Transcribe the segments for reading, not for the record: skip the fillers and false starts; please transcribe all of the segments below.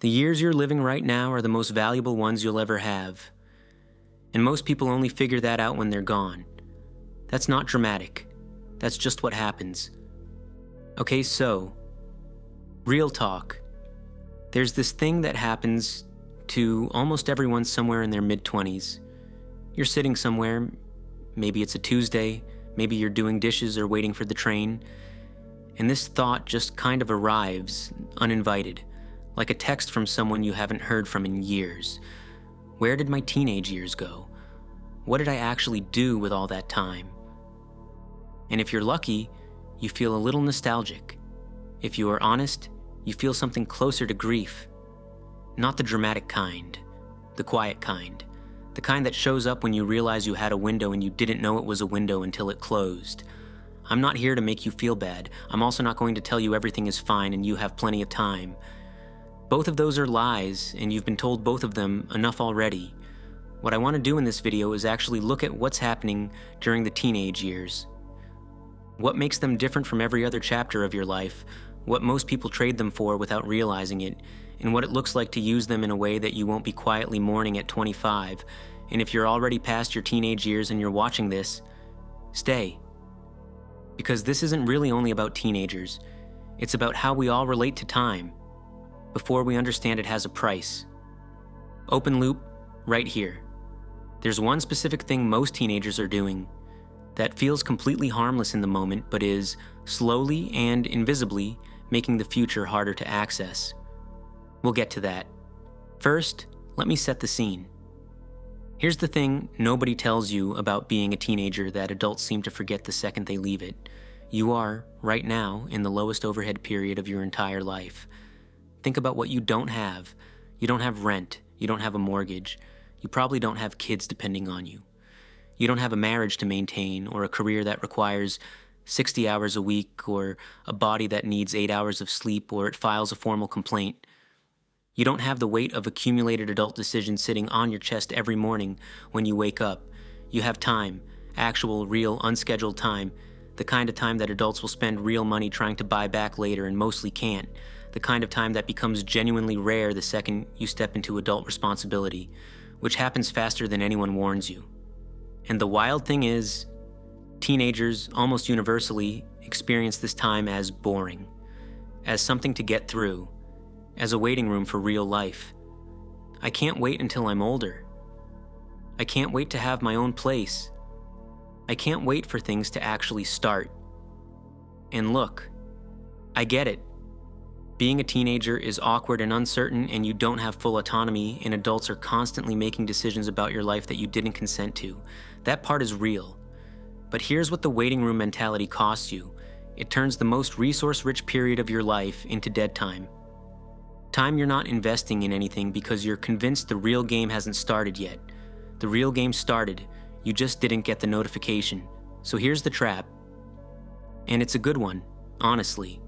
The years you're living right now are the most valuable ones you'll ever have. And most people only figure that out when they're gone. That's not dramatic. That's just what happens. Okay, so, real talk. There's this thing that happens to almost everyone somewhere in their mid-20s. You're sitting somewhere, maybe it's a Tuesday, maybe you're doing dishes or waiting for the train, and this thought just kind of arrives, uninvited, like a text from someone you haven't heard from in years. Where did my teenage years go? What did I actually do with all that time? And if you're lucky, you feel a little nostalgic. If you are honest, you feel something closer to grief. Not the dramatic kind, the quiet kind. The kind that shows up when you realize you had a window and you didn't know it was a window until it closed. I'm not here to make you feel bad. I'm also not going to tell you everything is fine and you have plenty of time. Both of those are lies, and you've been told both of them enough already. What I want to do in this video is actually look at what's happening during the teenage years. What makes them different from every other chapter of your life, what most people trade them for without realizing it, and what it looks like to use them in a way that you won't be quietly mourning at 25. And if you're already past your teenage years and you're watching this, stay. Because this isn't really only about teenagers. It's about how we all relate to time, before we understand it has a price. Open loop, right here. There's one specific thing most teenagers are doing that feels completely harmless in the moment, but is slowly and invisibly making the future harder to access. We'll get to that. First, let me set the scene. Here's the thing nobody tells you about being a teenager that adults seem to forget the second they leave it. You are, right now, in the lowest overhead period of your entire life. Think about what you don't have. You don't have rent. You don't have a mortgage. You probably don't have kids depending on you. You don't have a marriage to maintain or a career that requires 60 hours a week or a body that needs 8 hours of sleep or it files a formal complaint. You don't have the weight of accumulated adult decisions sitting on your chest every morning when you wake up. You have time, actual, real, unscheduled time, the kind of time that adults will spend real money trying to buy back later and mostly can't. The kind of time that becomes genuinely rare the second you step into adult responsibility, which happens faster than anyone warns you. And the wild thing is, teenagers almost universally experience this time as boring, as something to get through, as a waiting room for real life. I can't wait until I'm older. I can't wait to have my own place. I can't wait for things to actually start. And look, I get it. Being a teenager is awkward and uncertain, and you don't have full autonomy, and adults are constantly making decisions about your life that you didn't consent to. That part is real. But here's what the waiting room mentality costs you. It turns the most resource-rich period of your life into dead time. Time you're not investing in anything because you're convinced the real game hasn't started yet. The real game started, you just didn't get the notification. So here's the trap. And it's a good one, honestly.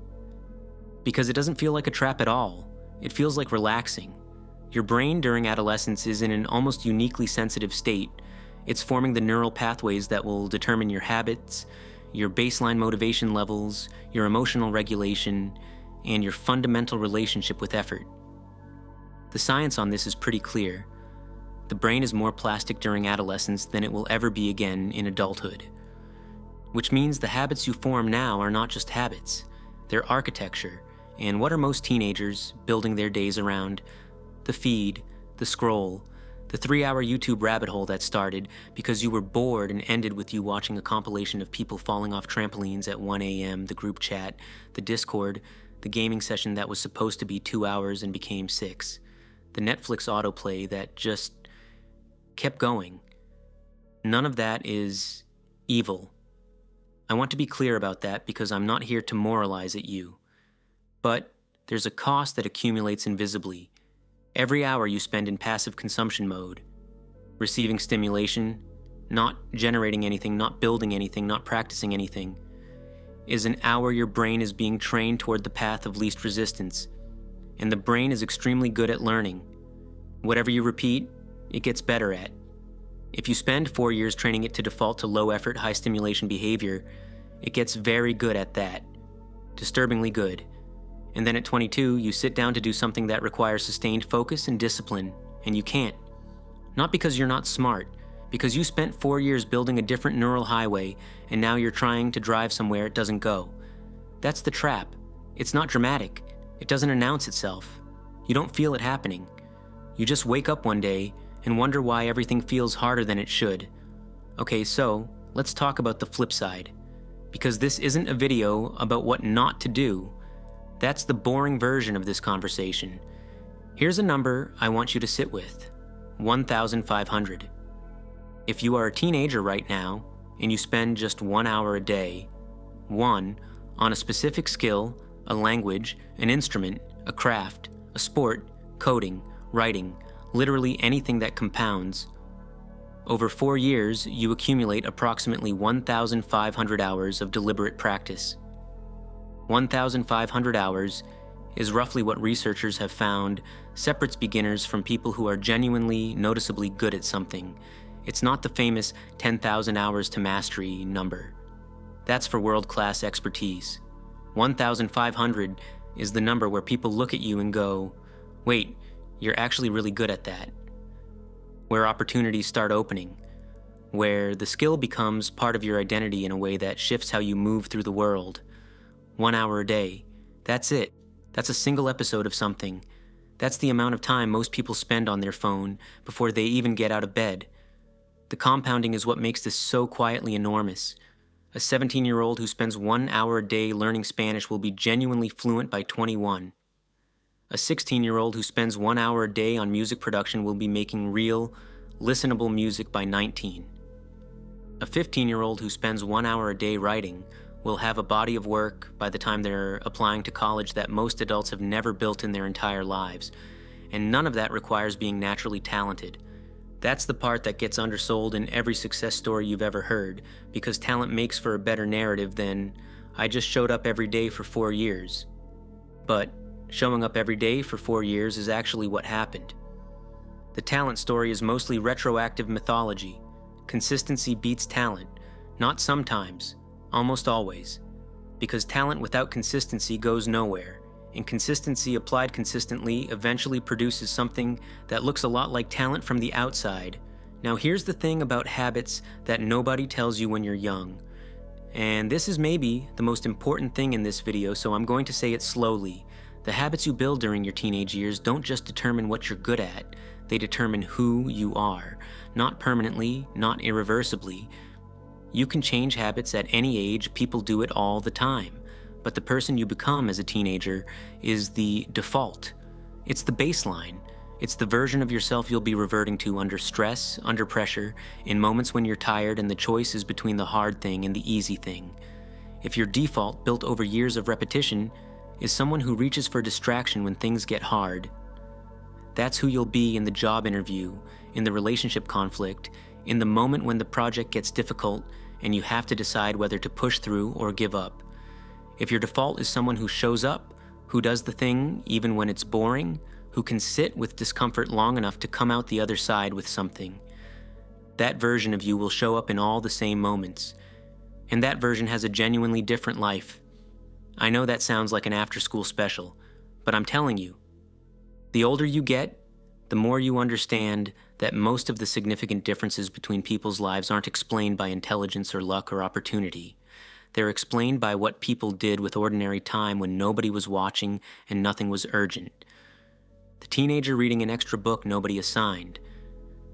Because it doesn't feel like a trap at all. It feels like relaxing. Your brain during adolescence is in an almost uniquely sensitive state. It's forming the neural pathways that will determine your habits, your baseline motivation levels, your emotional regulation, and your fundamental relationship with effort. The science on this is pretty clear. The brain is more plastic during adolescence than it will ever be again in adulthood. Which means the habits you form now are not just habits, they're architecture. And what are most teenagers building their days around? The feed, the scroll, the 3-hour YouTube rabbit hole that started because you were bored and ended with you watching a compilation of people falling off trampolines at 1 a.m., the group chat, the Discord, the gaming session that was supposed to be 2 hours and became 6, the Netflix autoplay that just kept going. None of that is evil. I want to be clear about that because I'm not here to moralize at you. But there's a cost that accumulates invisibly. Every hour you spend in passive consumption mode, receiving stimulation, not generating anything, not building anything, not practicing anything, is an hour your brain is being trained toward the path of least resistance. And the brain is extremely good at learning. Whatever you repeat, it gets better at. If you spend 4 years training it to default to low-effort, high-stimulation behavior, it gets very good at that. Disturbingly good. And then at 22, you sit down to do something that requires sustained focus and discipline, and you can't. Not because you're not smart, because you spent 4 years building a different neural highway, and now you're trying to drive somewhere it doesn't go. That's the trap. It's not dramatic. It doesn't announce itself. You don't feel it happening. You just wake up one day and wonder why everything feels harder than it should. Okay, so let's talk about the flip side. Because this isn't a video about what not to do. That's the boring version of this conversation. Here's a number I want you to sit with. 1,500. If you are a teenager right now, and you spend just 1 hour a day, on a specific skill, a language, an instrument, a craft, a sport, coding, writing, literally anything that compounds, over 4 years, you accumulate approximately 1,500 hours of deliberate practice. 1,500 hours is roughly what researchers have found separates beginners from people who are genuinely, noticeably good at something. It's not the famous 10,000 hours to mastery number. That's for world-class expertise. 1,500 is the number where people look at you and go, wait, you're actually really good at that. Where opportunities start opening. Where the skill becomes part of your identity in a way that shifts how you move through the world. 1 hour a day. That's it. That's a single episode of something. That's the amount of time most people spend on their phone before they even get out of bed. The compounding is what makes this so quietly enormous. A 17-year-old who spends 1 hour a day learning Spanish will be genuinely fluent by 21. A 16-year-old who spends 1 hour a day on music production will be making real, listenable music by 19. A 15-year-old who spends 1 hour a day writing will have a body of work by the time they're applying to college that most adults have never built in their entire lives. And none of that requires being naturally talented. That's the part that gets undersold in every success story you've ever heard, because talent makes for a better narrative than, I just showed up every day for 4 years. But showing up every day for 4 years is actually what happened. The talent story is mostly retroactive mythology. Consistency beats talent, not sometimes, almost always. Because talent without consistency goes nowhere, and consistency applied consistently eventually produces something that looks a lot like talent from the outside. Now here's the thing about habits that nobody tells you when you're young. And this is maybe the most important thing in this video, so I'm going to say it slowly. The habits you build during your teenage years don't just determine what you're good at, they determine who you are. Not permanently, not irreversibly. You can change habits at any age, people do it all the time. But the person you become as a teenager is the default. It's the baseline. It's the version of yourself you'll be reverting to under stress, under pressure, in moments when you're tired and the choice is between the hard thing and the easy thing. If your default, built over years of repetition, is someone who reaches for distraction when things get hard, that's who you'll be in the job interview, in the relationship conflict, in the moment when the project gets difficult and you have to decide whether to push through or give up. If your default is someone who shows up, who does the thing even when it's boring, who can sit with discomfort long enough to come out the other side with something, that version of you will show up in all the same moments. And that version has a genuinely different life. I know that sounds like an after-school special, but I'm telling you, the older you get, the more you understand that most of the significant differences between people's lives aren't explained by intelligence or luck or opportunity. They're explained by what people did with ordinary time when nobody was watching and nothing was urgent. The teenager reading an extra book nobody assigned.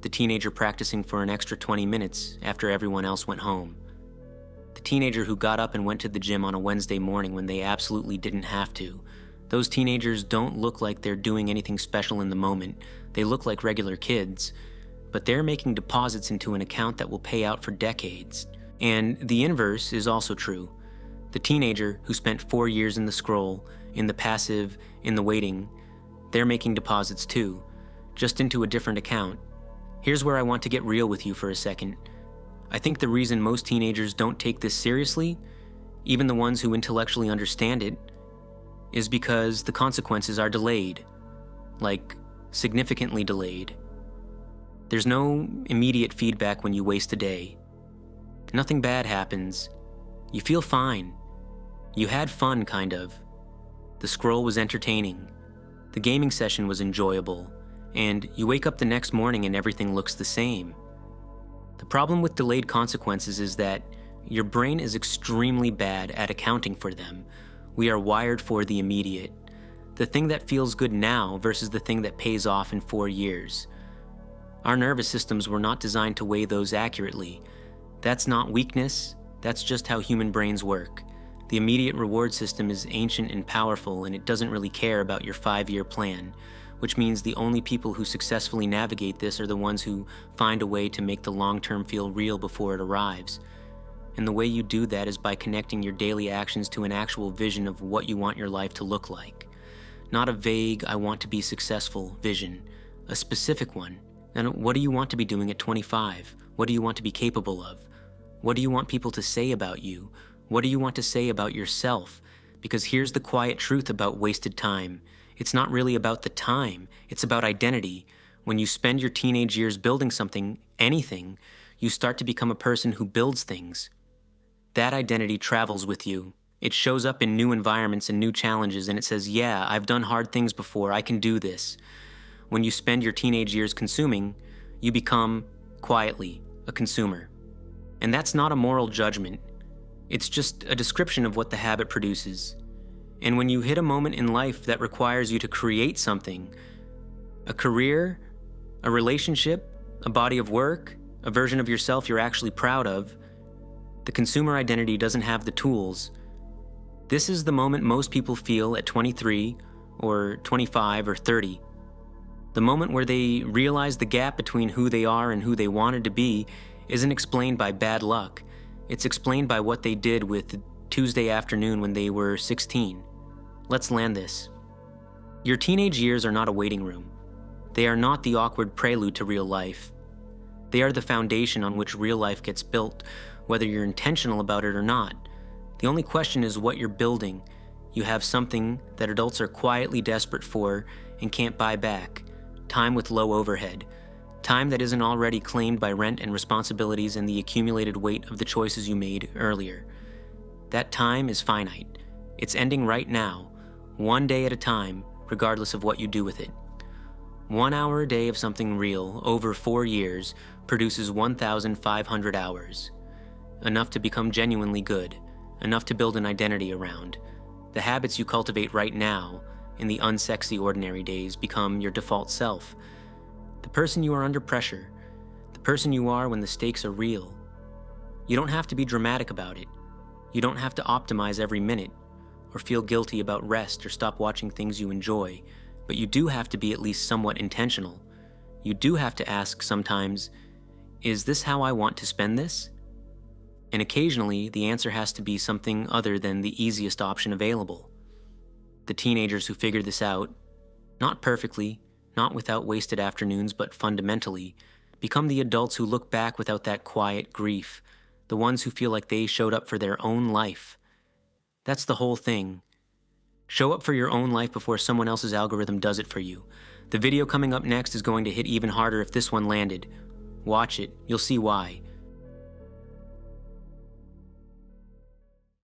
The teenager practicing for an extra 20 minutes after everyone else went home. The teenager who got up and went to the gym on a Wednesday morning when they absolutely didn't have to. Those teenagers don't look like they're doing anything special in the moment. They look like regular kids, but they're making deposits into an account that will pay out for decades. And the inverse is also true. The teenager who spent 4 years in the scroll, in the passive, in the waiting, they're making deposits too, just into a different account. Here's where I want to get real with you for a second. I think the reason most teenagers don't take this seriously, even the ones who intellectually understand it, is because the consequences are delayed. Like, significantly delayed. There's no immediate feedback when you waste a day. Nothing bad happens. You feel fine. You had fun, kind of. The scroll was entertaining. The gaming session was enjoyable. And you wake up the next morning and everything looks the same. The problem with delayed consequences is that your brain is extremely bad at accounting for them. We are wired for the immediate. The thing that feels good now versus the thing that pays off in 4 years. Our nervous systems were not designed to weigh those accurately. That's not weakness, that's just how human brains work. The immediate reward system is ancient and powerful, and it doesn't really care about your 5-year plan, which means the only people who successfully navigate this are the ones who find a way to make the long-term feel real before it arrives. And the way you do that is by connecting your daily actions to an actual vision of what you want your life to look like. Not a vague, I want to be successful vision, a specific one. And what do you want to be doing at 25? What do you want to be capable of? What do you want people to say about you? What do you want to say about yourself? Because here's the quiet truth about wasted time. It's not really about the time, it's about identity. When you spend your teenage years building something, anything, you start to become a person who builds things. That identity travels with you. It shows up in new environments and new challenges, and it says, yeah, I've done hard things before, I can do this. When you spend your teenage years consuming, you become, quietly, a consumer. And that's not a moral judgment. It's just a description of what the habit produces. And when you hit a moment in life that requires you to create something, a career, a relationship, a body of work, a version of yourself you're actually proud of, the consumer identity doesn't have the tools. This is the moment most people feel at 23 or 25 or 30. The moment where they realize the gap between who they are and who they wanted to be isn't explained by bad luck. It's explained by what they did with Tuesday afternoon when they were 16. Let's land this. Your teenage years are not a waiting room. They are not the awkward prelude to real life. They are the foundation on which real life gets built, whether you're intentional about it or not. The only question is what you're building. You have something that adults are quietly desperate for and can't buy back. Time with low overhead. Time that isn't already claimed by rent and responsibilities and the accumulated weight of the choices you made earlier. That time is finite. It's ending right now, one day at a time, regardless of what you do with it. 1 hour a day of something real over 4 years produces 1,500 hours. Enough to become genuinely good, enough to build an identity around. The habits you cultivate right now, in the unsexy ordinary days, become your default self. The person you are under pressure, the person you are when the stakes are real. You don't have to be dramatic about it. You don't have to optimize every minute, or feel guilty about rest or stop watching things you enjoy, but you do have to be at least somewhat intentional. You do have to ask sometimes, is this how I want to spend this? And occasionally, the answer has to be something other than the easiest option available. The teenagers who figure this out, not perfectly, not without wasted afternoons, but fundamentally, become the adults who look back without that quiet grief, the ones who feel like they showed up for their own life. That's the whole thing. Show up for your own life before someone else's algorithm does it for you. The video coming up next is going to hit even harder if this one landed. Watch it, you'll see why.